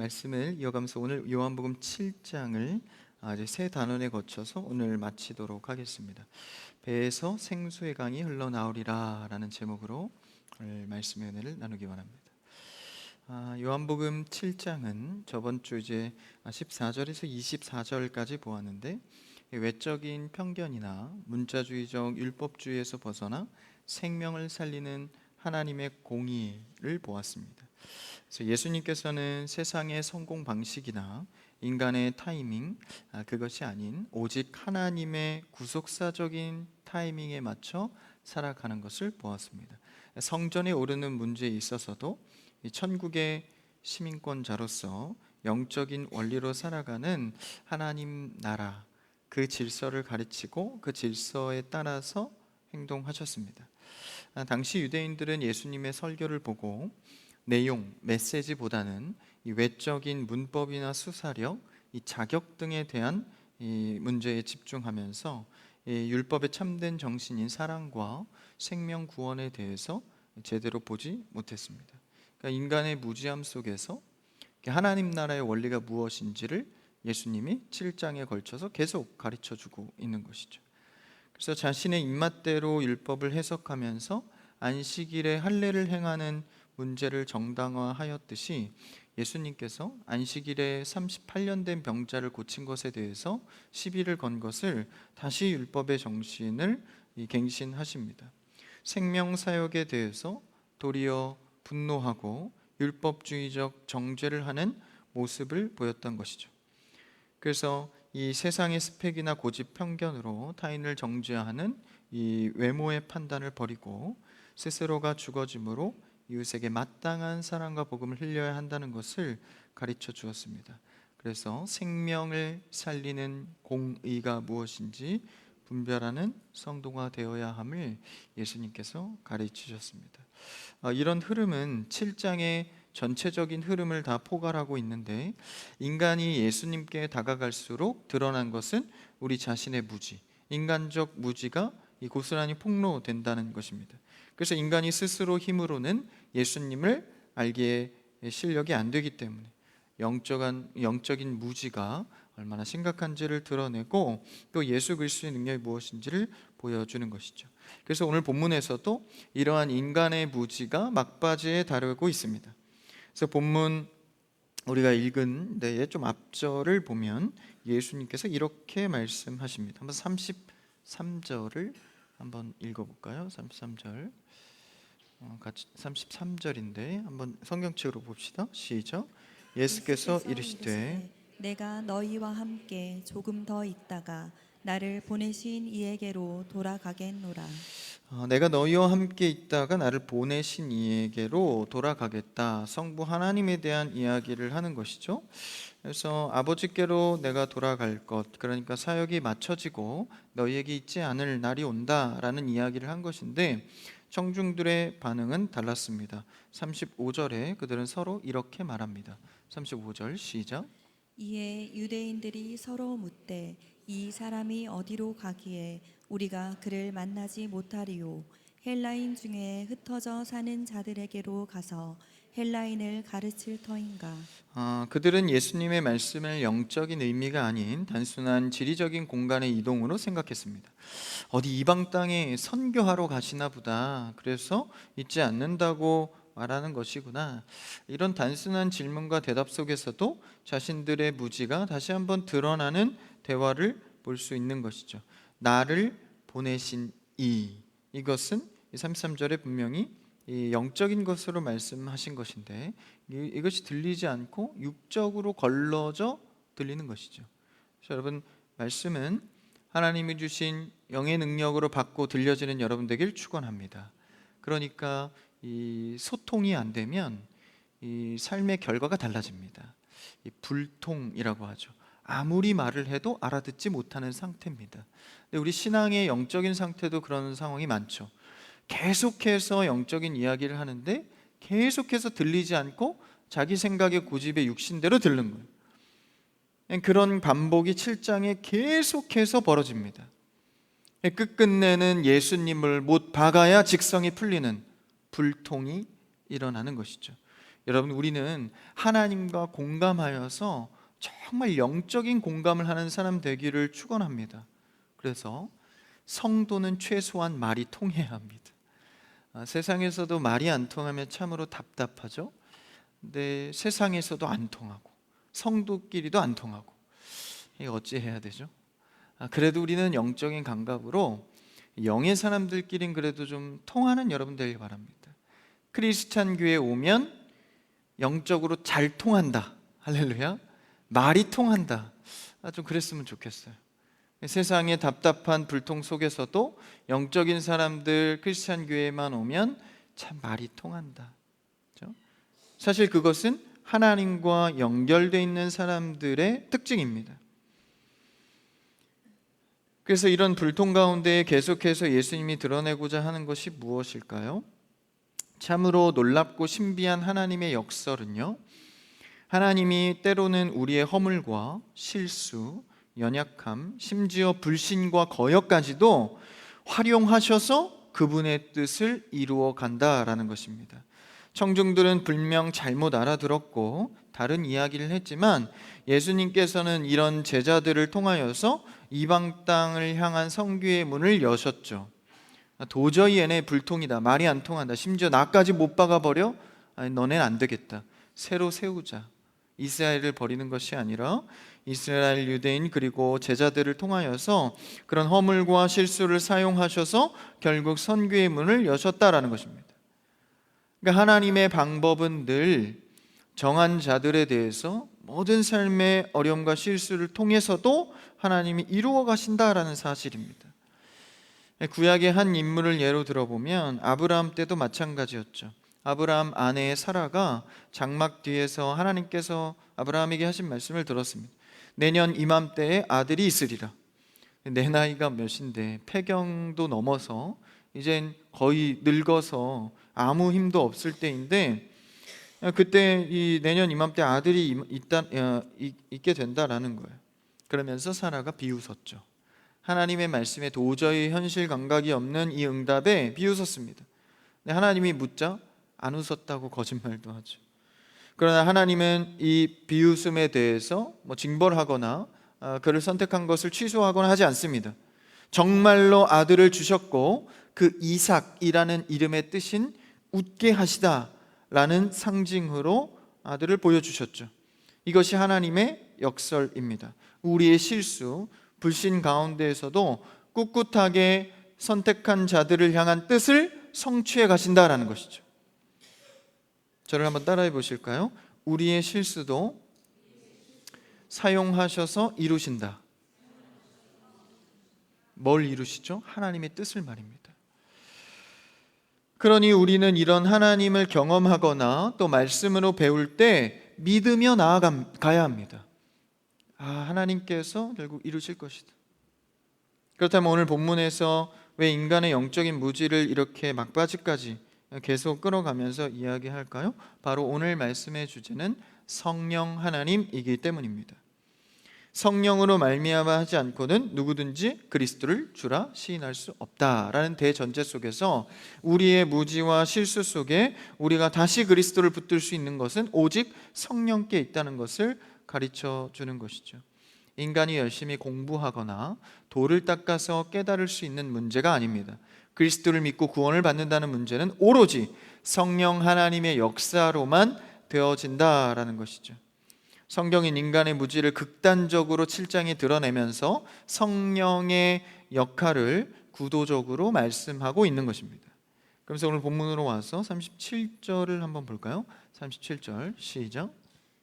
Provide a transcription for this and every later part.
말씀을 이어가면서 오늘 요한복음 7장을 이제 세 단원에 거쳐서 오늘 마치도록 하겠습니다. 배에서 생수의 강이 흘러나오리라 라는 제목으로 오늘 말씀의 은혜를 나누기 원합니다. 요한복음 7장은 저번 주 이제 14절에서 24절까지 보았는데, 외적인 편견이나 문자주의적 율법주의에서 벗어나 생명을 살리는 하나님의 공의를 보았습니다. 그래서 예수님께서는 세상의 성공 방식이나 인간의 타이밍, 그것이 아닌 오직 하나님의 구속사적인 타이밍에 맞춰 살아가는 것을 보았습니다. 성전에 오르는 문제에 있어서도 이 천국의 시민권자로서 영적인 원리로 살아가는 하나님 나라, 그 질서를 가르치고 그 질서에 따라서 행동하셨습니다. 당시 유대인들은 예수님의 설교를 보고 내용, 메시지보다는 이 외적인 문법이나 수사력, 이 자격 등에 대한 이 문제에 집중하면서 이 율법의 참된 정신인 사랑과 생명 구원에 대해서 제대로 보지 못했습니다. 그러니까 인간의 무지함 속에서 하나님 나라의 원리가 무엇인지를 예수님이 7장에 걸쳐서 계속 가르쳐주고 있는 것이죠. 그래서 자신의 입맛대로 율법을 해석하면서 안식일에 할례를 행하는 문제를 정당화하였듯이, 예수님께서 안식일에 38년 된 병자를 고친 것에 대해서 시비를 건 것을 다시 율법의 정신을 갱신하십니다. 생명사역에 대해서 도리어 분노하고 율법주의적 정죄를 하는 모습을 보였던 것이죠. 그래서 이 세상의 스펙이나 고집 편견으로 타인을 정죄하는 이 외모의 판단을 버리고 스스로가 죽어짐으로 이웃에게 마땅한 사랑과 복음을 흘려야 한다는 것을 가르쳐 주었습니다. 그래서 생명을 살리는 공의가 무엇인지 분별하는 성도가 되어야 함을 예수님께서 가르치셨습니다. 이런 흐름은 7장의 전체적인 흐름을 다 포괄하고 있는데, 인간이 예수님께 다가갈수록 드러난 것은 우리 자신의 무지, 인간적 무지가 이 고스란히 폭로된다는 것입니다. 그래서 인간이 스스로 힘으로는 예수님을 알기에 실력이 안 되기 때문에 영적인 무지가 얼마나 심각한지를 드러내고 또 예수 그리스도의 능력이 무엇인지를 보여주는 것이죠. 그래서 오늘 본문에서도 이러한 인간의 무지가 막바지에 다루고 있습니다. 그래서 본문 우리가 읽은 데에 좀 앞절을 보면 예수님께서 이렇게 말씀하십니다. 한번 33절을 한번 읽어볼까요? 33절 같이 33절인데 한번 성경책으로 봅시다. 시작. 예수께서 이르시되 내가 너희와 함께 조금 더 있다가 나를 보내신 이에게로 돌아가겠노라. 내가 너희와 함께 있다가 나를 보내신 이에게로 돌아가겠다. 성부 하나님에 대한 이야기를 하는 것이죠. 그래서 아버지께로 내가 돌아갈 것, 그러니까 사역이 마쳐지고 너희에게 있지 않을 날이 온다라는 이야기를 한 것인데, 청중들의 반응은 달랐습니다. 35절에 그들은 서로 이렇게 말합니다. 35절 시작. 이에 유대인들이 서로 묻되 이 사람이 어디로 가기에 우리가 그를 만나지 못하리요. 헬라인 중에 흩어져 사는 자들에게로 가서 헬라인을 가르칠 터인가. 그들은 예수님의 말씀을 영적인 의미가 아닌 단순한 지리적인 공간의 이동으로 생각했습니다. 어디 이방 땅에 선교하러 가시나 보다, 그래서 잊지 않는다고 말하는 것이구나. 이런 단순한 질문과 대답 속에서도 자신들의 무지가 다시 한번 드러나는 대화를 볼 수 있는 것이죠. 나를 보내신 이것은 33절에 분명히 이 영적인 것으로 말씀하신 것인데, 이것이 들리지 않고 육적으로 걸러져 들리는 것이죠. 그래서 여러분, 말씀은 하나님이 주신 영의 능력으로 받고 들려지는 여러분 되길 축원합니다. 그러니까 이 소통이 안 되면 이 삶의 결과가 달라집니다. 이 불통이라고 하죠. 아무리 말을 해도 알아듣지 못하는 상태입니다. 근데 우리 신앙의 영적인 상태도 그런 상황이 많죠. 계속해서 영적인 이야기를 하는데 계속해서 들리지 않고 자기 생각의 고집의 육신대로 들는 거예요. 그런 반복이 7장에 계속해서 벌어집니다. 끝끝내는 예수님을 못 박아야 직성이 풀리는 불통이 일어나는 것이죠. 여러분, 우리는 하나님과 공감하여서 정말 영적인 공감을 하는 사람 되기를 축원합니다. 그래서 성도는 최소한 말이 통해야 합니다. 세상에서도 말이 안 통하면 참으로 답답하죠. 근데 세상에서도 안 통하고 성도끼리도 안 통하고, 이게 어찌 해야 되죠? 그래도 우리는 영적인 감각으로 영의 사람들끼리는 그래도 좀 통하는 여러분 되길 바랍니다. 크리스찬 교회에 오면 영적으로 잘 통한다, 할렐루야. 말이 통한다, 좀 그랬으면 좋겠어요. 세상의 답답한 불통 속에서도 영적인 사람들 크리스찬 교회에만 오면 참 말이 통한다. 그렇죠? 사실 그것은 하나님과 연결되어 있는 사람들의 특징입니다. 그래서 이런 불통 가운데 계속해서 예수님이 드러내고자 하는 것이 무엇일까요? 참으로 놀랍고 신비한 하나님의 역설은요, 하나님이 때로는 우리의 허물과 실수, 연약함, 심지어 불신과 거역까지도 활용하셔서 그분의 뜻을 이루어 간다라는 것입니다. 청중들은 분명 잘못 알아들었고 다른 이야기를 했지만 예수님께서는 이런 제자들을 통하여서 이방 땅을 향한 선교의 문을 여셨죠. 도저히 얘네 불통이다, 말이 안 통한다, 심지어 나까지 못 박아버려? 아니, 너넨 안 되겠다, 새로 세우자. 이스라엘을 버리는 것이 아니라 이스라엘 유대인 그리고 제자들을 통하여서 그런 허물과 실수를 사용하셔서 결국 선교의 문을 여셨다라는 것입니다. 그러니까 하나님의 방법은 늘 정한 자들에 대해서 모든 삶의 어려움과 실수를 통해서도 하나님이 이루어 가신다라는 사실입니다. 구약의 한 인물을 예로 들어보면 아브라함 때도 마찬가지였죠. 아브라함 아내의 사라가 장막 뒤에서 하나님께서 아브라함에게 하신 말씀을 들었습니다. 내년 이맘때에 아들이 있으리라. 내 나이가 몇인데 폐경도 넘어서 이젠 거의 늙어서 아무 힘도 없을 때인데 그때 이 내년 이맘때 아들이 있게 된다라는 거예요. 그러면서 사라가 비웃었죠. 하나님의 말씀에 도저히 현실 감각이 없는 이 응답에 비웃었습니다. 하나님이 묻자 안 웃었다고 거짓말도 하죠. 그러나 하나님은 이 비웃음에 대해서 징벌하거나 그를 선택한 것을 취소하거나 하지 않습니다. 정말로 아들을 주셨고 그 이삭이라는 이름의 뜻인 웃게 하시다라는 상징으로 아들을 보여주셨죠. 이것이 하나님의 역설입니다. 우리의 실수, 불신 가운데에서도 꿋꿋하게 선택한 자들을 향한 뜻을 성취해 가신다라는 것이죠. 저를 한번 따라해 보실까요? 우리의 실수도 사용하셔서 이루신다. 뭘 이루시죠? 하나님의 뜻을 말입니다. 그러니 우리는 이런 하나님을 경험하거나 또 말씀으로 배울 때 믿으며 나아가야 합니다. 하나님께서 결국 이루실 것이다. 그렇다면 오늘 본문에서 왜 인간의 영적인 무지를 이렇게 막바지까지 계속 끌어가면서 이야기할까요? 바로 오늘 말씀의 주제는 성령 하나님이기 때문입니다. 성령으로 말미암아 하지 않고는 누구든지 그리스도를 주라 시인할 수 없다라는 대전제 속에서 우리의 무지와 실수 속에 우리가 다시 그리스도를 붙들 수 있는 것은 오직 성령께 있다는 것을 가르쳐 주는 것이죠. 인간이 열심히 공부하거나 돌을 닦아서 깨달을 수 있는 문제가 아닙니다. 그리스도를 믿고 구원을 받는다는 문제는 오로지 성령 하나님의 역사로만 되어진다라는 것이죠. 성경인 인간의 무지를 극단적으로 7장에 드러내면서 성령의 역할을 구도적으로 말씀하고 있는 것입니다. 그래서 오늘 본문으로 와서 37절을 한번 볼까요? 37절 시작.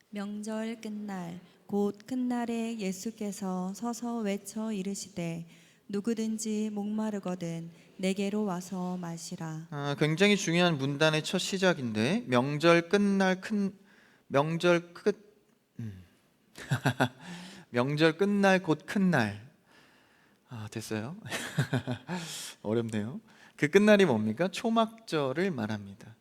명절 끝날 곧 큰 날에 예수께서 서서 외쳐 이르시되 누구든지 목마르거든 내게로 와서 마시라. 굉장히 중요한 문단의 첫 시작인데 명절 끝날 명절 끝날 곧 큰 날. 됐어요. 어렵네요. 그 끝날이 뭡니까? 초막절을 말합니다.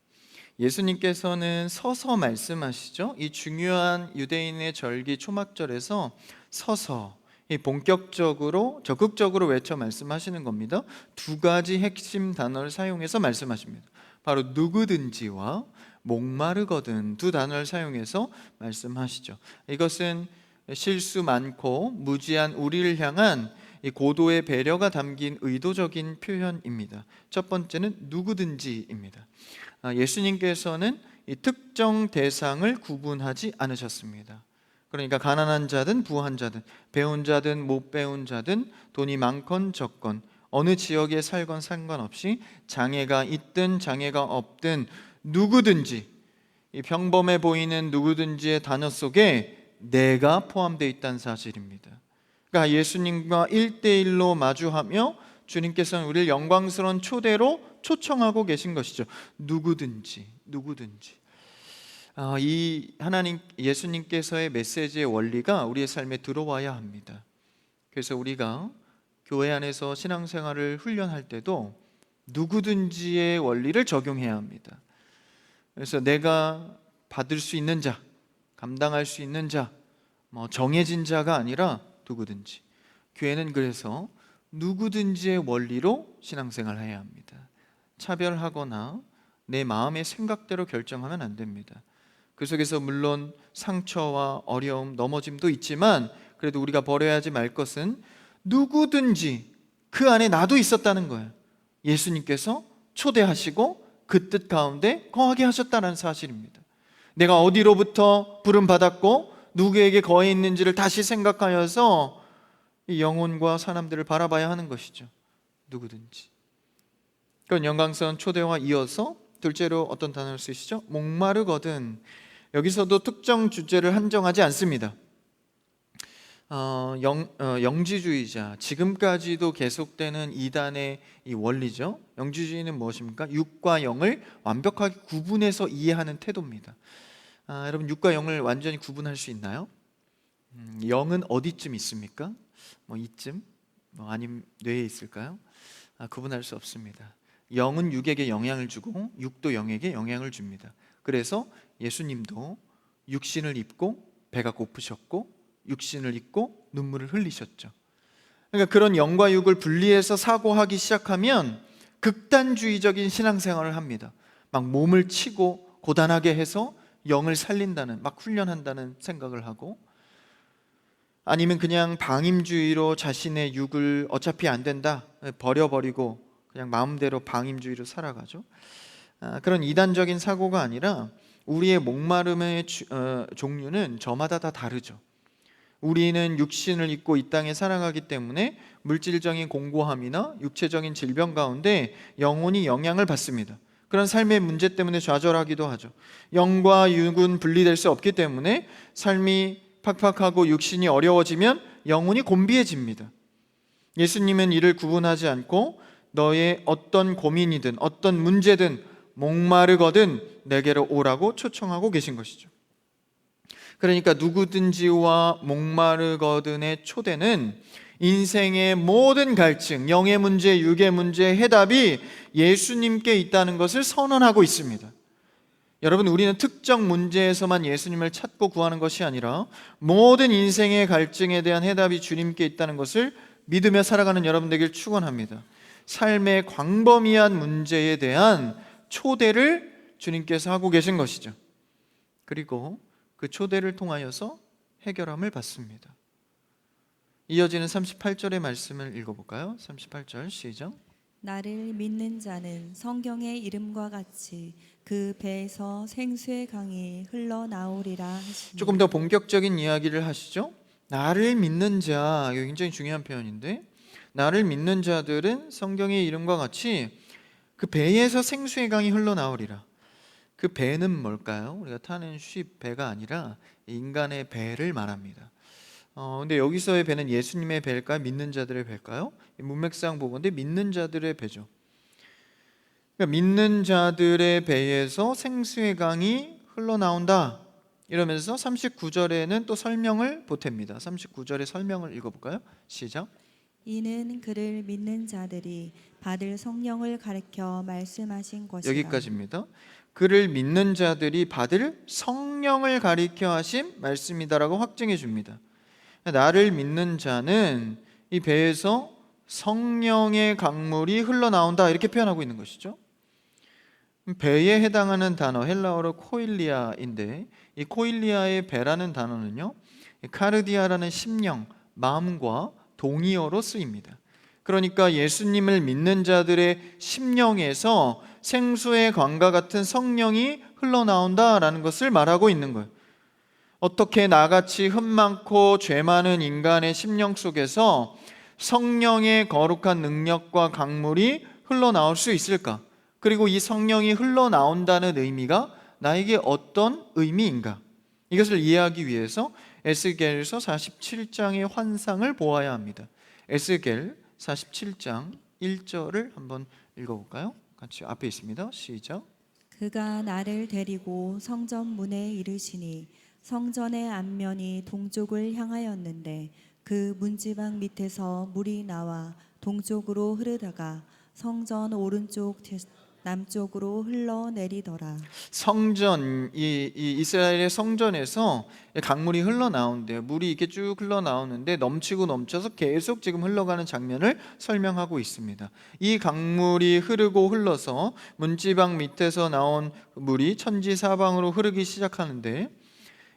예수님께서는 서서 말씀하시죠. 이 중요한 유대인의 절기 초막절에서 서서 본격적으로 적극적으로 외쳐 말씀하시는 겁니다. 두 가지 핵심 단어를 사용해서 말씀하십니다. 바로 누구든지와 목마르거든 두 단어를 사용해서 말씀하시죠. 이것은 실수 많고 무지한 우리를 향한 이 고도의 배려가 담긴 의도적인 표현입니다. 첫 번째는 누구든지입니다. 예수님께서는 이 특정 대상을 구분하지 않으셨습니다. 그러니까 가난한 자든 부한 자든 배운 자든 못 배운 자든 돈이 많건 적건 어느 지역에 살건 상관없이 장애가 있든 장애가 없든 누구든지, 이 평범해 보이는 누구든지의 단어 속에 내가 포함되어 있다는 사실입니다. 그러니까 예수님과 1대1로 마주하며 주님께서는 우리를 영광스러운 초대로 초청하고 계신 것이죠. 누구든지. 이 하나님 예수님께서의 메시지의 원리가 우리의 삶에 들어와야 합니다. 그래서 우리가 교회 안에서 신앙생활을 훈련할 때도 누구든지의 원리를 적용해야 합니다. 그래서 내가 받을 수 있는 자, 감당할 수 있는 자, 정해진 자가 아니라 누구든지. 교회는 그래서 누구든지의 원리로 신앙생활을 해야 합니다. 차별하거나 내 마음의 생각대로 결정하면 안 됩니다. 그 속에서 물론 상처와 어려움, 넘어짐도 있지만 그래도 우리가 버려야 하지 말 것은 누구든지 그 안에 나도 있었다는 거예요. 예수님께서 초대하시고 그 뜻 가운데 거하게 하셨다는 사실입니다. 내가 어디로부터 부름받았고 누구에게 거해 있는지를 다시 생각하여서 이 영혼과 사람들을 바라봐야 하는 것이죠. 누구든지. 그런 영광스러운 초대와 이어서 둘째로 어떤 단어를 쓰시죠? 목마르거든. 여기서도 특정 주제를 한정하지 않습니다. 영지주의자, 지금까지도 계속되는 이단의 이 원리죠. 영지주의는 무엇입니까? 육과 영을 완벽하게 구분해서 이해하는 태도입니다. 여러분, 육과 영을 완전히 구분할 수 있나요? 영은 어디쯤 있습니까? 이쯤? 아니면 뇌에 있을까요? 구분할 수 없습니다. 영은 육에게 영향을 주고 육도 영에게 영향을 줍니다. 그래서 예수님도 육신을 입고 배가 고프셨고 육신을 입고 눈물을 흘리셨죠. 그러니까 그런 영과 육을 분리해서 사고하기 시작하면 극단주의적인 신앙생활을 합니다. 막 몸을 치고 고단하게 해서 영을 살린다는, 막 훈련한다는 생각을 하고, 아니면 그냥 방임주의로 자신의 육을 어차피 안 된다 버려버리고 그냥 마음대로 방임주의로 살아가죠. 그런 이단적인 사고가 아니라 우리의 목마름의 종류는 저마다 다 다르죠. 우리는 육신을 입고 이 땅에 살아가기 때문에 물질적인 공고함이나 육체적인 질병 가운데 영혼이 영향을 받습니다. 그런 삶의 문제 때문에 좌절하기도 하죠. 영과 육은 분리될 수 없기 때문에 삶이 팍팍하고 육신이 어려워지면 영혼이 곤비해집니다. 예수님은 이를 구분하지 않고 너의 어떤 고민이든 어떤 문제든 목마르거든 내게로 오라고 초청하고 계신 것이죠. 그러니까 누구든지와 목마르거든의 초대는 인생의 모든 갈증, 영의 문제, 육의 문제 해답이 예수님께 있다는 것을 선언하고 있습니다. 여러분, 우리는 특정 문제에서만 예수님을 찾고 구하는 것이 아니라 모든 인생의 갈증에 대한 해답이 주님께 있다는 것을 믿으며 살아가는 여러분 되길 축원합니다. 삶의 광범위한 문제에 대한 초대를 주님께서 하고 계신 것이죠. 그리고 그 초대를 통하여서 해결함을 받습니다. 이어지는 38절의 말씀을 읽어볼까요? 38절 시작. 나를 믿는 자는 성경의 이름과 같이 그 배에서 생수의 강이 흘러나오리라 하시니. 조금 더 본격적인 이야기를 하시죠. 나를 믿는 자, 이거 굉장히 중요한 표현인데, 나를 믿는 자들은 성경의 이름과 같이 그 배에서 생수의 강이 흘러나오리라. 그 배는 뭘까요? 우리가 타는 쉽 배가 아니라 인간의 배를 말합니다. 근데 여기서의 배는 예수님의 배일까요? 믿는 자들의 배일까요? 문맥상 보건데 믿는 자들의 배죠. 그러니까 믿는 자들의 배에서 생수의 강이 흘러나온다 이러면서 39절에는 또 설명을 보탭니다. 39절의 설명을 읽어볼까요? 시작. 이는 그를 믿는 자들이 받을 성령을 가리켜 말씀하신 것이라. 여기까지입니다. 그를 믿는 자들이 받을 성령을 가리켜 하신 말씀이다라고 확증해 줍니다. 나를 믿는 자는 이 배에서 성령의 강물이 흘러나온다 이렇게 표현하고 있는 것이죠. 배에 해당하는 단어 헬라어로 코일리아인데, 이 코일리아의 배라는 단어는요, 카르디아라는 심령, 마음과 동의어로 쓰입니다. 그러니까 예수님을 믿는 자들의 심령에서 생수의 강과 같은 성령이 흘러나온다라는 것을 말하고 있는 거예요. 어떻게 나같이 흠 많고 죄 많은 인간의 심령 속에서 성령의 거룩한 능력과 강물이 흘러나올 수 있을까? 그리고 이 성령이 흘러나온다는 의미가 나에게 어떤 의미인가? 이것을 이해하기 위해서 에스겔서 47장의 환상을 보아야 합니다. 에스겔 47장 1절을 한번 읽어볼까요? 같이 앞에 있습니다. 시작. 그가 나를 데리고 성전 문에 이르시니 성전의 앞면이 동쪽을 향하였는데 그 문지방 밑에서 물이 나와 동쪽으로 흐르다가 성전 오른쪽 남쪽으로 흘러내리더라. 성전, 이 이스라엘의 성전에서 강물이 흘러나오는데요. 물이 이렇게 쭉 흘러나오는데 넘치고 넘쳐서 계속 지금 흘러가는 장면을 설명하고 있습니다. 이 강물이 흐르고 흘러서 문지방 밑에서 나온 물이 천지 사방으로 흐르기 시작하는데,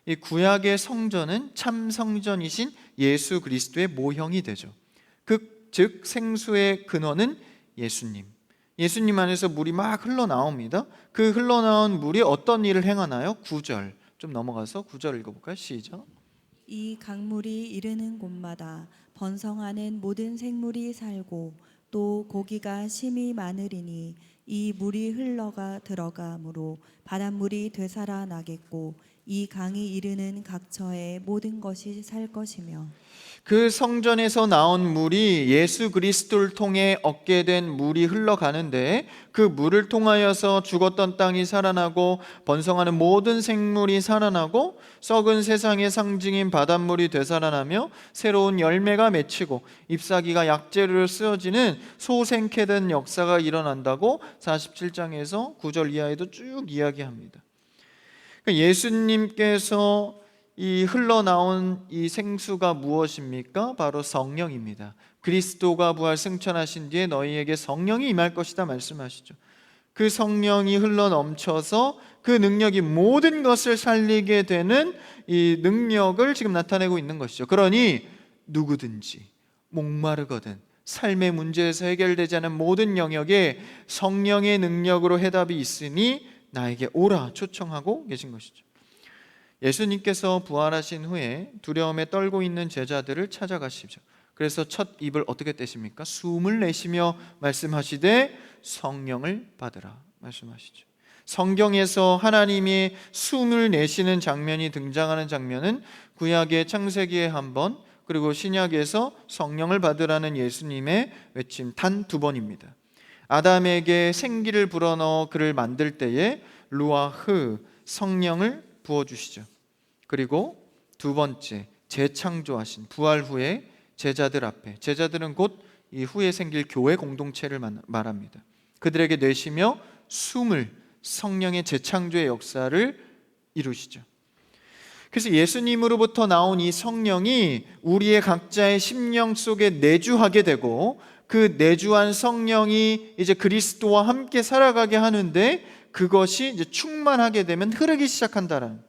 이 구약의 성전은 참 성전이신 예수 그리스도의 모형이 되죠. 즉 생수의 근원은 예수님. 예수님 안에서 물이 막 흘러나옵니다. 그 흘러나온 물이 어떤 일을 행하나요? 9절 좀 넘어가서 9절 읽어볼까요? 시작. 이 강물이 이르는 곳마다 번성하는 모든 생물이 살고 또 고기가 심히 많으리니 이 물이 흘러가 들어가므로 바닷물이 되살아나겠고 이 강이 이르는 각처에 모든 것이 살 것이며. 그 성전에서 나온 물이 예수 그리스도를 통해 얻게 된 물이 흘러가는데, 그 물을 통하여서 죽었던 땅이 살아나고 번성하는 모든 생물이 살아나고 썩은 세상의 상징인 바닷물이 되살아나며 새로운 열매가 맺히고 잎사귀가 약재로 쓰여지는 소생케 된 역사가 일어난다고 47장에서 9절 이하에도 쭉 이야기합니다. 예수님께서 이 흘러나온 이 생수가 무엇입니까? 바로 성령입니다. 그리스도가 부활 승천하신 뒤에 너희에게 성령이 임할 것이다 말씀하시죠. 그 성령이 흘러 넘쳐서 그 능력이 모든 것을 살리게 되는 이 능력을 지금 나타내고 있는 것이죠. 그러니 누구든지 목마르거든 삶의 문제에서 해결되지 않은 모든 영역에 성령의 능력으로 해답이 있으니 나에게 오라 초청하고 계신 것이죠. 예수님께서 부활하신 후에 두려움에 떨고 있는 제자들을 찾아가시죠. 그래서 첫 입을 어떻게 떼십니까? 숨을 내쉬며 말씀하시되 성령을 받으라 말씀하시죠. 성경에서 하나님이 숨을 내쉬는 장면이 등장하는 장면은 구약의 창세기에 한 번, 그리고 신약에서 성령을 받으라는 예수님의 외침 단 2번입니다. 아담에게 생기를 불어넣어 그를 만들 때에 루아흐 성령을 부어주시죠. 그리고 2번째 재창조하신 부활 후에 제자들 앞에, 제자들은 곧 이 후에 생길 교회 공동체를 말합니다. 그들에게 내쉬며 숨을, 성령의 재창조의 역사를 이루시죠. 그래서 예수님으로부터 나온 이 성령이 우리의 각자의 심령 속에 내주하게 되고, 그 내주한 성령이 이제 그리스도와 함께 살아가게 하는데, 그것이 이제 충만하게 되면 흐르기 시작한다라는.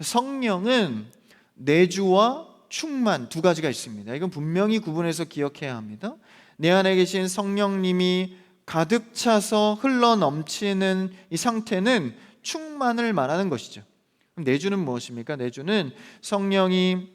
성령은 내주와 충만 2가지가 있습니다. 이건 분명히 구분해서 기억해야 합니다. 내 안에 계신 성령님이 가득 차서 흘러 넘치는 이 상태는 충만을 말하는 것이죠. 그럼 내주는 무엇입니까? 내주는 성령이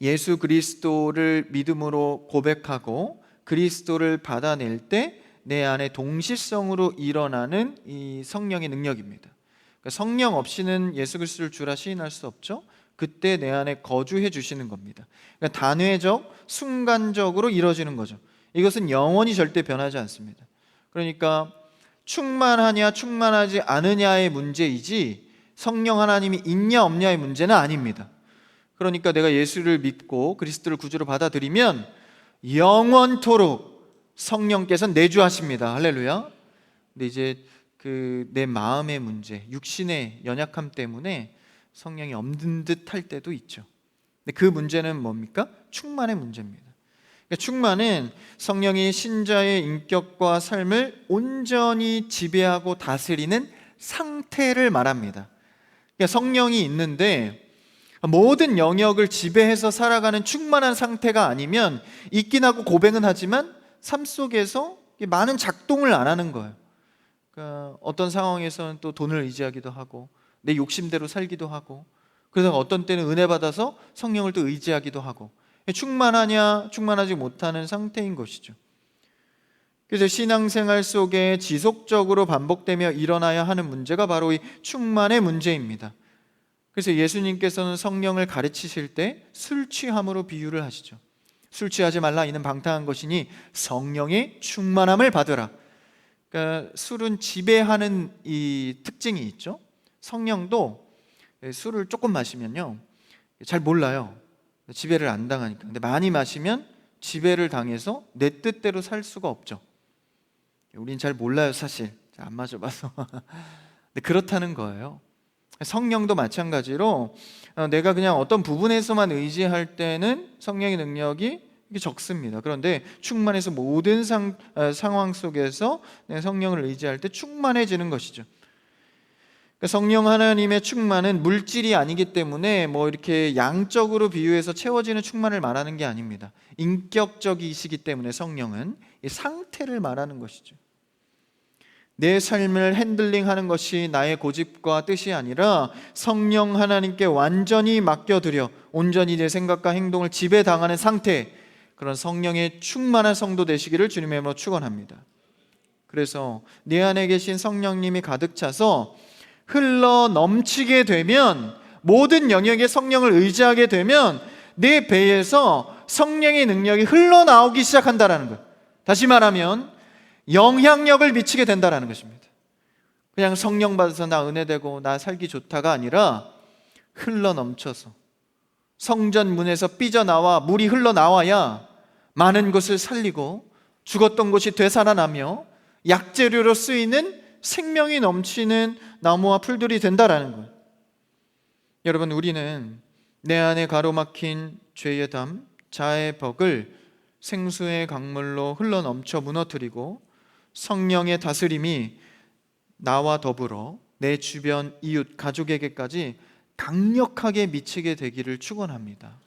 예수 그리스도를 믿음으로 고백하고 그리스도를 받아낼 때 내 안에 동시성으로 일어나는 이 성령의 능력입니다. 그러니까 성령 없이는 예수 그리스도를 주라 시인할 수 없죠. 그때 내 안에 거주해 주시는 겁니다. 그러니까 단회적, 순간적으로 이루어지는 거죠. 이것은 영원히 절대 변하지 않습니다. 그러니까 충만하냐 충만하지 않으냐의 문제이지 성령 하나님이 있냐 없냐의 문제는 아닙니다. 그러니까 내가 예수를 믿고 그리스도를 구주로 받아들이면 영원토록 성령께서 내주하십니다. 할렐루야. 근데 이제 내 마음의 문제, 육신의 연약함 때문에 성령이 없는 듯 할 때도 있죠. 근데 그 문제는 뭡니까? 충만의 문제입니다. 그러니까 충만은 성령이 신자의 인격과 삶을 온전히 지배하고 다스리는 상태를 말합니다. 그러니까 성령이 있는데 모든 영역을 지배해서 살아가는 충만한 상태가 아니면 있긴 하고 고백은 하지만 삶 속에서 많은 작동을 안 하는 거예요. 그러니까 어떤 상황에서는 또 돈을 의지하기도 하고 내 욕심대로 살기도 하고, 그러다가 어떤 때는 은혜 받아서 성령을 또 의지하기도 하고, 충만하냐 충만하지 못하는 상태인 것이죠. 그래서 신앙생활 속에 지속적으로 반복되며 일어나야 하는 문제가 바로 이 충만의 문제입니다. 그래서 예수님께서는 성령을 가르치실 때 술 취함으로 비유를 하시죠. 술 취하지 말라, 이는 방탕한 것이니 성령의 충만함을 받으라. 그러니까 술은 지배하는 이 특징이 있죠. 성령도 술을 조금 마시면요 잘 몰라요. 지배를 안 당하니까. 근데 많이 마시면 지배를 당해서 내 뜻대로 살 수가 없죠. 우린 잘 몰라요, 사실. 안 마셔봐서. 근데 그렇다는 거예요. 성령도 마찬가지로 내가 그냥 어떤 부분에서만 의지할 때는 성령의 능력이 적습니다. 그런데 충만해서 모든 상황 속에서 성령을 의지할 때 충만해지는 것이죠. 그러니까 성령 하나님의 충만은 물질이 아니기 때문에 뭐 이렇게 양적으로 비유해서 채워지는 충만을 말하는 게 아닙니다. 인격적이시기 때문에 성령은 이 상태를 말하는 것이죠. 내 삶을 핸들링하는 것이 나의 고집과 뜻이 아니라 성령 하나님께 완전히 맡겨드려 온전히 내 생각과 행동을 지배당하는 상태, 그런 성령의 충만한 성도 되시기를 주님의 이름으로 축원합니다. 그래서 내 안에 계신 성령님이 가득 차서 흘러 넘치게 되면, 모든 영역에 성령을 의지하게 되면 내 배에서 성령의 능력이 흘러나오기 시작한다는 거예요. 다시 말하면 영향력을 미치게 된다는 것입니다. 그냥 성령 받아서 나 은혜되고 나 살기 좋다가 아니라 흘러 넘쳐서 성전 문에서 삐져나와 물이 흘러나와야 많은 것을 살리고 죽었던 것이 되살아나며 약재료로 쓰이는 생명이 넘치는 나무와 풀들이 된다라는 거예요. 여러분, 우리는 내 안에 가로막힌 죄의 담, 자의 벽을 생수의 강물로 흘러넘쳐 무너뜨리고 성령의 다스림이 나와 더불어 내 주변 이웃, 가족에게까지 강력하게 미치게 되기를 축원합니다.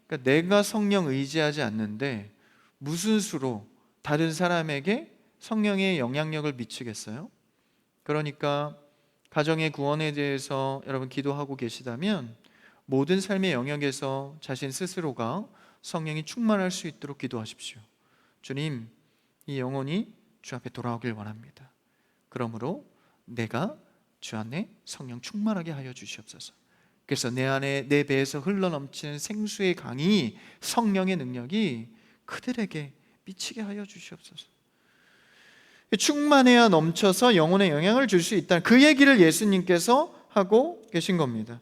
그러니까 내가 성령 의지하지 않는데 무슨 수로 다른 사람에게 성령의 영향력을 미치겠어요? 그러니까 가정의 구원에 대해서 여러분 기도하고 계시다면 모든 삶의 영역에서 자신 스스로가 성령이 충만할 수 있도록 기도하십시오. 주님, 이 영혼이 주 앞에 돌아오길 원합니다. 그러므로 내가 주 안에 성령 충만하게 하여 주시옵소서. 그래서 내 안에, 내 배에서 흘러넘치는 생수의 강이, 성령의 능력이 그들에게 미치게 하여 주시옵소서. 충만해야 넘쳐서 영혼에 영향을 줄 수 있다, 그 얘기를 예수님께서 하고 계신 겁니다.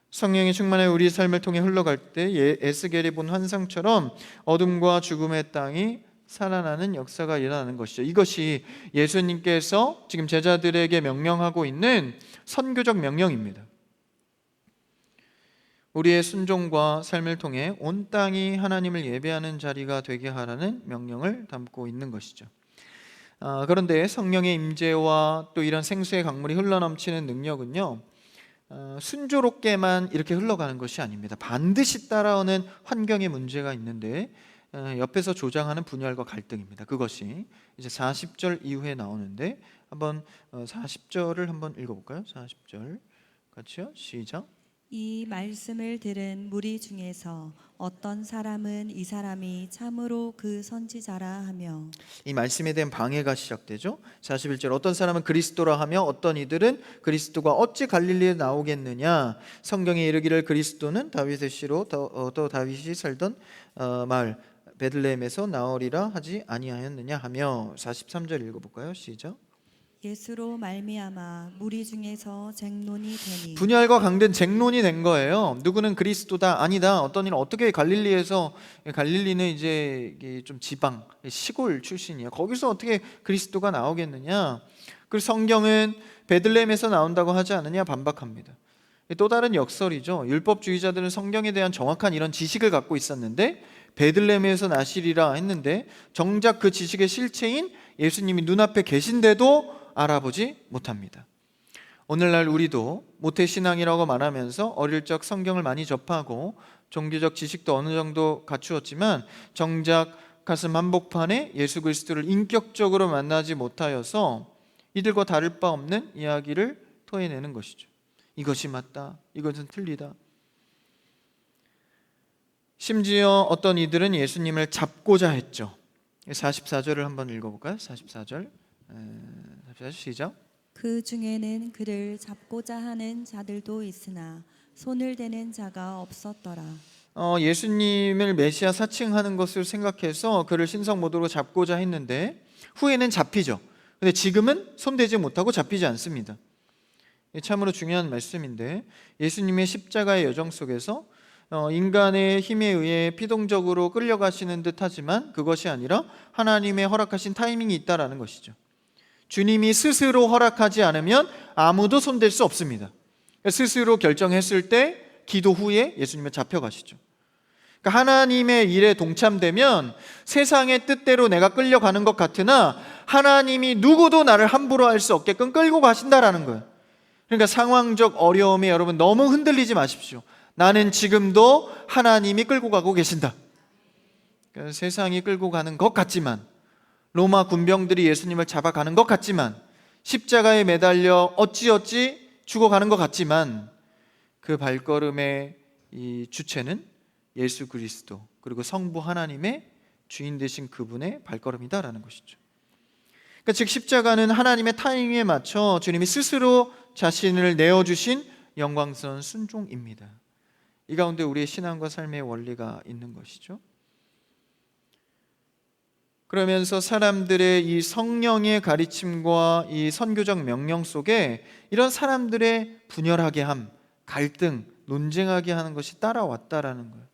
성령이 충만해 우리 삶을 통해 흘러갈 때 에스겔이 본 환상처럼 어둠과 죽음의 땅이 살아나는 역사가 일어나는 것이죠. 이것이 예수님께서 지금 제자들에게 명령하고 있는 선교적 명령입니다. 우리의 순종과 삶을 통해 온 땅이 하나님을 예배하는 자리가 되게 하라는 명령을 담고 있는 것이죠. 그런데 성령의 임재와 또 이런 생수의 강물이 흘러넘치는 능력은요, 순조롭게만 이렇게 흘러가는 것이 아닙니다. 반드시 따라오는 환경의 문제가 있는데 옆에서 조장하는 분열과 갈등입니다. 그것이 이제 40절 이후에 나오는데 한번 40절을 한번 읽어볼까요? 40절 같이요. 시작. 이 말씀을 들은 무리 중에서 어떤 사람은 이 사람이 참으로 그 선지자라 하며, 이 말씀에 대한 방해가 시작되죠. 41절, 어떤 사람은 그리스도라 하며 어떤 이들은 그리스도가 어찌 갈릴리에 나오겠느냐, 성경에 이르기를 그리스도는 다윗의 씨로 또 다윗이 살던 마을 베들레헴에서 나오리라 하지 아니하였느냐 하며. 43절 읽어볼까요? 시작. 예수로 말미암아 무리 중에서 쟁론이 되니, 분열과 강된 쟁론이 된 거예요. 누구는 그리스도다, 아니다. 어떤 이는 어떻게 갈릴리에서, 갈릴리는 이제 좀 지방 시골 출신이에요. 거기서 어떻게 그리스도가 나오겠느냐. 그리고 성경은 베들레헴에서 나온다고 하지 않느냐 반박합니다. 또 다른 역설이죠. 율법주의자들은 성경에 대한 정확한 이런 지식을 갖고 있었는데 베들레헴에서 나시리라 했는데 정작 그 지식의 실체인 예수님이 눈앞에 계신데도 알아보지 못합니다. 오늘날 우리도 모태신앙이라고 말하면서 어릴 적 성경을 많이 접하고 종교적 지식도 어느 정도 갖추었지만 정작 가슴 한복판에 예수 그리스도를 인격적으로 만나지 못하여서 이들과 다를 바 없는 이야기를 토해내는 것이죠. 이것이 맞다, 이것은 틀리다. 심지어 어떤 이들은 예수님을 잡고자 했죠. 44절을 한번 읽어볼까요? 44절 시작. 그 중에는 그를 잡고자 하는 자들도 있으나 손을 대는 자가 없었더라. 예수님을 메시아 사칭하는 것을 생각해서 그를 신성 모독으로 잡고자 했는데 후에는 잡히죠. 근데 지금은 손대지 못하고 잡히지 않습니다. 참으로 중요한 말씀인데 예수님의 십자가의 여정 속에서 인간의 힘에 의해 피동적으로 끌려가시는 듯 하지만 그것이 아니라 하나님의 허락하신 타이밍이 있다라는 것이죠. 주님이 스스로 허락하지 않으면 아무도 손댈 수 없습니다. 스스로 결정했을 때 기도 후에 예수님은 잡혀가시죠. 그러니까 하나님의 일에 동참되면 세상의 뜻대로 내가 끌려가는 것 같으나 하나님이 누구도 나를 함부로 할 수 없게끔 끌고 가신다라는 거예요. 그러니까 상황적 어려움에 여러분 너무 흔들리지 마십시오. 나는 지금도 하나님이 끌고 가고 계신다. 그러니까 세상이 끌고 가는 것 같지만, 로마 군병들이 예수님을 잡아가는 것 같지만, 십자가에 매달려 어찌어찌 죽어가는 것 같지만 그 발걸음의 이 주체는 예수 그리스도, 그리고 성부 하나님의 주인 되신 그분의 발걸음이다라는 것이죠. 그러니까 즉 십자가는 하나님의 타이밍에 맞춰 주님이 스스로 자신을 내어주신 영광스러운 순종입니다. 이 가운데 우리의 신앙과 삶의 원리가 있는 것이죠. 그러면서 사람들의 이 성령의 가르침과 이 선교적 명령 속에 이런 사람들의 분열하게 함, 갈등, 논쟁하게 하는 것이 따라왔다라는 거예요.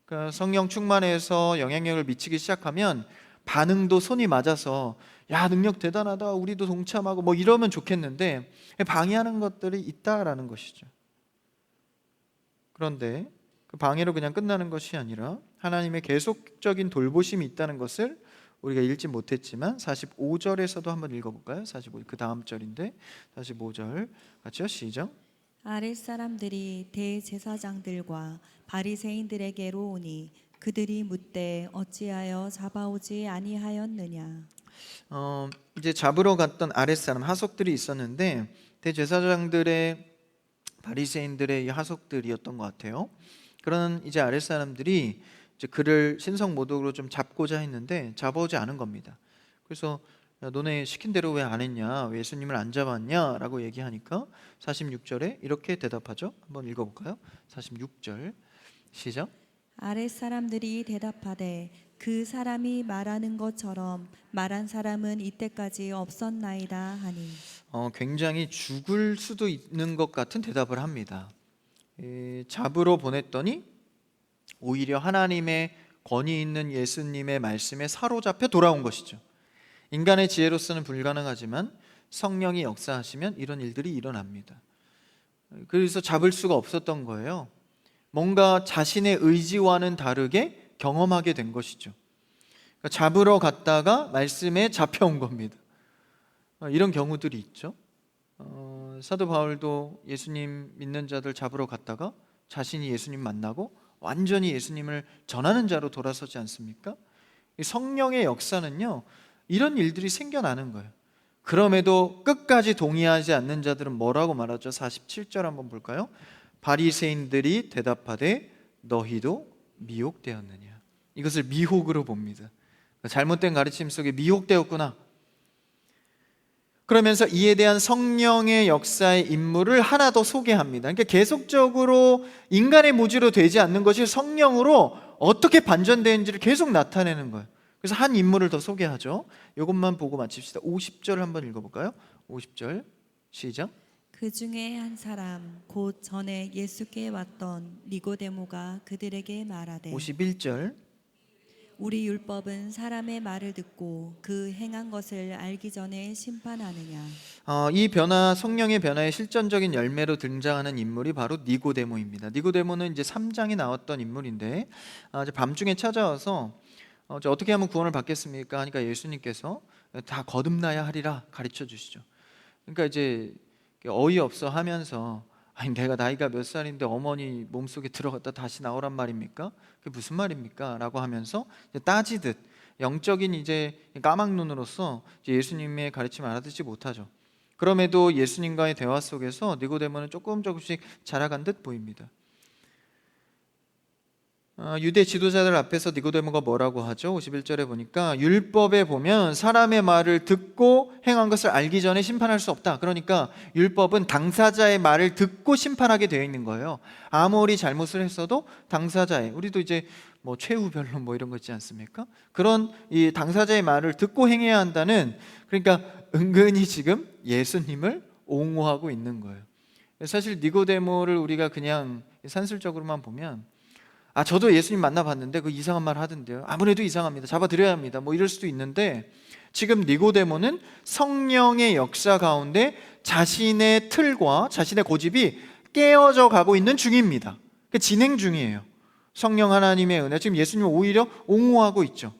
그러니까 성령 충만해서 영향력을 미치기 시작하면 반응도 손이 맞아서 야, 능력 대단하다, 우리도 동참하고 뭐 이러면 좋겠는데 방해하는 것들이 있다라는 것이죠. 그런데 그 방해로 그냥 끝나는 것이 아니라 하나님의 계속적인 돌보심이 있다는 것을 우리가 읽지 못했지만 45절에서도 한번 읽어볼까요? 45, 그 다음 절인데 45절 같이요, 시작. 아랫사람들이 대제사장들과 바리새인들에게로 오니 그들이 묻되 어찌하여 잡아오지 아니하였느냐. 이제 잡으러 갔던 아랫사람 하속들이 있었는데 대제사장들의 바리새인들의 이 하속들이었던 것 같아요. 그런 이제 아랫사람들이 이제 그를 신성 모독으로 좀 잡고자 했는데 잡아오지 않은 겁니다. 그래서 야, 너네 시킨 대로 왜 안 했냐, 왜 예수님을 안 잡았냐 라고 얘기하니까 46절에 이렇게 대답하죠. 한번 읽어볼까요? 46절 시작. 아랫사람들이 대답하되 그 사람이 말하는 것처럼 말한 사람은 이때까지 없었나이다 하니. 굉장히 죽을 수도 있는 것 같은 대답을 합니다. 잡으러 보냈더니 오히려 하나님의 권위 있는 예수님의 말씀에 사로잡혀 돌아온 것이죠. 인간의 지혜로서는 불가능하지만 성령이 역사하시면 이런 일들이 일어납니다. 그래서 잡을 수가 없었던 거예요. 뭔가 자신의 의지와는 다르게 경험하게 된 것이죠. 그러니까 잡으러 갔다가 말씀에 잡혀온 겁니다. 이런 경우들이 있죠. 사도 바울도 예수님 믿는 자들 잡으러 갔다가 자신이 예수님 만나고 완전히 예수님을 전하는 자로 돌아서지 않습니까? 성령의 역사는요, 이런 일들이 생겨나는 거예요. 그럼에도 끝까지 동의하지 않는 자들은 뭐라고 말하죠? 47절 한번 볼까요? 바리새인들이 대답하되 너희도 미혹되었느냐. 이것을 미혹으로 봅니다. 잘못된 가르침 속에 미혹되었구나. 그러면서 이에 대한 성령의 역사의 인물을 하나 더 소개합니다. 그러니까 계속적으로 인간의 무지로 되지 않는 것이 성령으로 어떻게 반전되는지를 계속 나타내는 거예요. 그래서 한 인물을 더 소개하죠. 이것만 보고 마칩시다. 50절 한번 읽어볼까요? 50절 시작. 그 중에 한 사람 곧 전에 예수께 왔던 니고데모가 그들에게 말하되 51절 우리 율법은 사람의 말을 듣고 그 행한 것을 알기 전에 심판하느냐. 이 변화, 성령의 변화의 실전적인 열매로 등장하는 인물이 바로 니고데모입니다. 니고데모는 이제 3장에 나왔던 인물인데 이제 밤중에 찾아와서 이제 어떻게 하면 구원을 받겠습니까? 하니까 예수님께서 다 거듭나야 하리라 가르쳐 주시죠. 그러니까 이제 어이없어 하면서 아니 내가 나이가 몇 살인데 어머니 몸속에 들어갔다 다시 나오란 말입니까? 그게 무슨 말입니까? 라고 하면서 이제 따지듯 영적인 이제 까막눈으로서 이제 예수님의 가르침을 알아듣지 못하죠. 그럼에도 예수님과의 대화 속에서 니고데모는 조금씩 자라간 듯 보입니다. 유대 지도자들 앞에서 니고데모가 뭐라고 하죠? 51절에 보니까 율법에 보면 사람의 말을 듣고 행한 것을 알기 전에 심판할 수 없다. 그러니까 율법은 당사자의 말을 듣고 심판하게 되어 있는 거예요. 아무리 잘못을 했어도 당사자의, 우리도 이제 뭐 최후 변론 뭐 이런 거 있지 않습니까? 그런 이 당사자의 말을 듣고 행해야 한다는, 그러니까 은근히 지금 예수님을 옹호하고 있는 거예요. 사실 니고데모를 우리가 그냥 산술적으로만 보면 저도 예수님 만나봤는데 그 이상한 말 하던데요, 아무래도 이상합니다, 잡아드려야 합니다, 뭐 이럴 수도 있는데, 지금 니고데모는 성령의 역사 가운데 자신의 틀과 자신의 고집이 깨어져 가고 있는 중입니다. 진행 중이에요. 성령 하나님의 은혜, 지금 예수님을 오히려 옹호하고 있죠.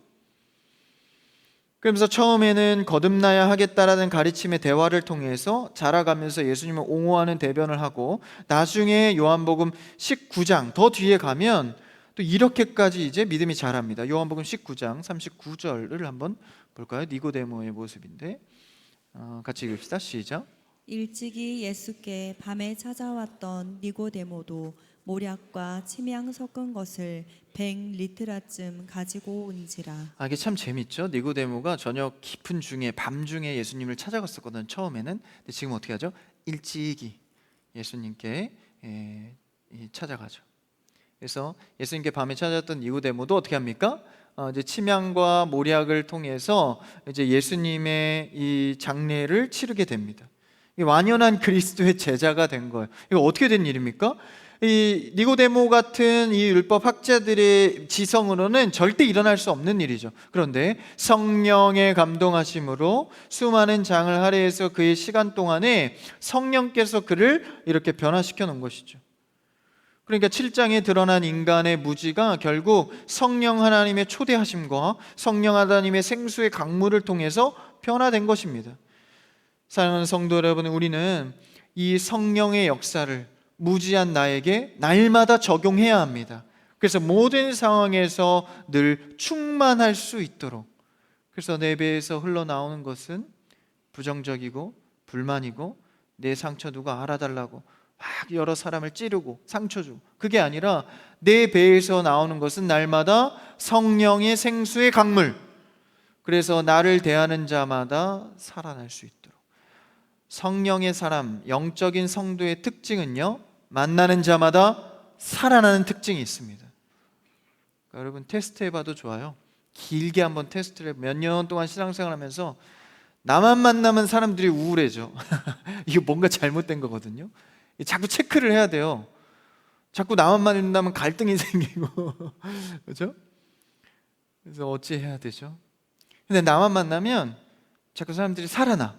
그러면서 처음에는 거듭나야 하겠다라는 가르침의 대화를 통해서 자라가면서 예수님을 옹호하는 대변을 하고, 나중에 요한복음 19장 더 뒤에 가면 또 이렇게까지 이제 믿음이 자랍니다. 요한복음 19장 39절을 한번 볼까요? 니고데모의 모습인데 같이 읽읍시다. 시작. 일찍이 예수께 밤에 찾아왔던 니고데모도 모략과 침향 섞은 것을 100리트라쯤 가지고 온지라. 이게 참 재밌죠. 니고데모가 저녁 깊은 중에, 밤중에 예수님을 찾아갔었거든 처음에는. 근데 지금 어떻게 하죠? 일찍이 예수님께 찾아가죠. 그래서 예수님께 밤에 찾아왔던 니고데모도 어떻게 합니까? 이제 침향과 모략을 통해서 이제 예수님의 이 장례를 치르게 됩니다. 완연한 그리스도의 제자가 된 거예요. 이거 어떻게 된 일입니까? 이 니고데모 같은 이 율법 학자들의 지성으로는 절대 일어날 수 없는 일이죠. 그런데 성령의 감동하심으로 수많은 장을 할애해서 그의 시간 동안에 성령께서 그를 이렇게 변화시켜 놓은 것이죠. 그러니까 7장에 드러난 인간의 무지가 결국 성령 하나님의 초대하심과 성령 하나님의 생수의 강물을 통해서 변화된 것입니다. 사랑하는 성도 여러분, 우리는 이 성령의 역사를 무지한 나에게 날마다 적용해야 합니다. 그래서 모든 상황에서 늘 충만할 수 있도록. 그래서 내 배에서 흘러나오는 것은 부정적이고 불만이고 내 상처 누가 알아달라고 막 여러 사람을 찌르고 상처 주고, 그게 아니라 내 배에서 나오는 것은 날마다 성령의 생수의 강물. 그래서 나를 대하는 자마다 살아날 수 있도록. 성령의 사람, 영적인 성도의 특징은요, 만나는 자마다 살아나는 특징이 있습니다. 그러니까 여러분 테스트 해봐도 좋아요. 길게 한번 테스트를 몇 년 동안 신앙생활 하면서 나만 만나면 사람들이 우울해져. 이거 뭔가 잘못된 거거든요. 자꾸 체크를 해야 돼요. 자꾸 나만 만나면 갈등이 생기고 그렇죠? 그래서 어찌해야 되죠? 근데 나만 만나면 자꾸 사람들이 살아나.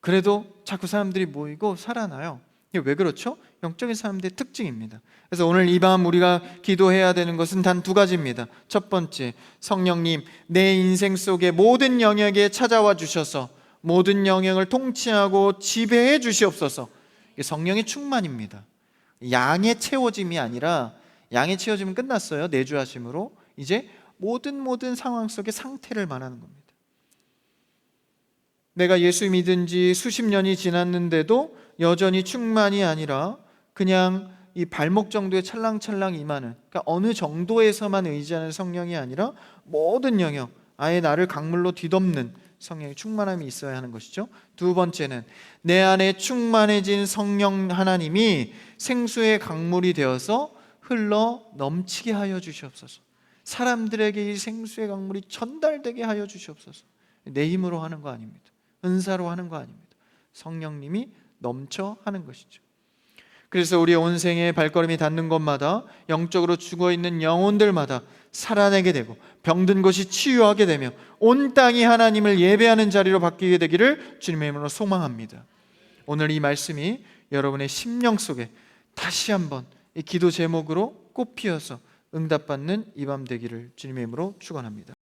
그래도 자꾸 사람들이 모이고 살아나요. 이게 왜 그렇죠? 영적인 사람들의 특징입니다. 그래서 오늘 이 밤 우리가 기도해야 되는 것은 단 두 가지입니다. 첫 번째, 성령님 내 인생 속의 모든 영역에 찾아와 주셔서 모든 영역을 통치하고 지배해 주시옵소서. 이게 성령의 충만입니다. 양의 채워짐이 아니라, 양의 채워짐은 끝났어요. 내주하심으로 이제 모든 상황 속의 상태를 말하는 겁니다. 내가 예수 믿은 지 수십 년이 지났는데도 여전히 충만이 아니라 그냥 이 발목 정도에 찰랑찰랑 임하는, 그러니까 어느 정도에서만 의지하는 성령이 아니라 모든 영역, 아예 나를 강물로 뒤덮는 성령의 충만함이 있어야 하는 것이죠. 두 번째는 내 안에 충만해진 성령 하나님이 생수의 강물이 되어서 흘러 넘치게 하여 주시옵소서. 사람들에게 이 생수의 강물이 전달되게 하여 주시옵소서. 내 힘으로 하는 거 아닙니다. 은사로 하는 거 아닙니다. 성령님이 넘쳐 하는 것이죠. 그래서 우리 온 생에 발걸음이 닿는 곳마다 영적으로 죽어있는 영혼들마다 살아내게 되고 병든 것이 치유하게 되며 온 땅이 하나님을 예배하는 자리로 바뀌게 되기를 주님의 이름으로 소망합니다. 오늘 이 말씀이 여러분의 심령 속에 다시 한번 이 기도 제목으로 꽃피어서 응답받는 이 밤 되기를 주님의 이름으로 축원합니다.